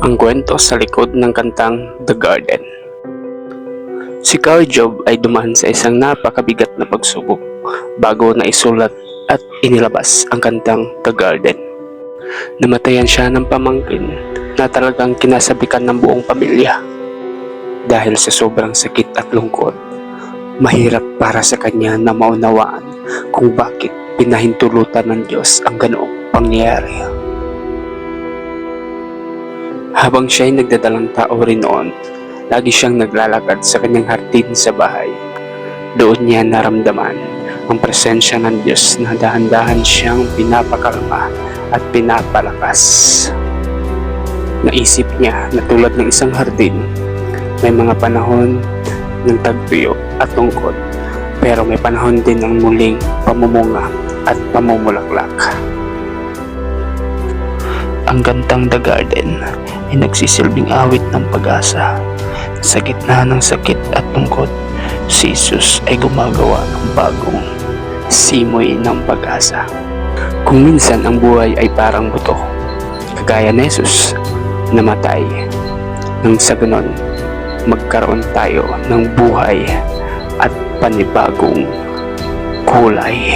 Ang kwento sa likod ng kantang The Garden. Si Carl Job ay dumaan sa isang napakabigat na pagsubok bago na isulat at inilabas ang kantang The Garden. Namatayan siya ng pamangkin na talagang kinasabikan ng buong pamilya. Dahil sa sobrang sakit at lungkot, mahirap para sa kanya na maunawaan kung bakit pinahintulutan ng Diyos ang ganoong pangyayari. Habang siya'y nagdadalang tao rin noon, lagi siyang naglalakad sa kanyang hardin sa bahay. Doon niya naramdaman ang presensya ng Diyos na dahan-dahan siyang pinapakalma at pinapalakas. Naisip niya na tulad ng isang hardin, may mga panahon ng tagtuyo at lungkot, pero may panahon din ng muling pamumunga at pamumulaklak. Ang kantang The Garden ay nagsisilbing awit ng pag-asa. Sa gitna ng sakit at lungkot, si Jesus ay gumagawa ng bagong simoy ng pag-asa. Kung minsan ang buhay ay parang buto, kagaya ni Jesus, namatay, nang sa ganon, magkaroon tayo ng buhay at panibagong kulay.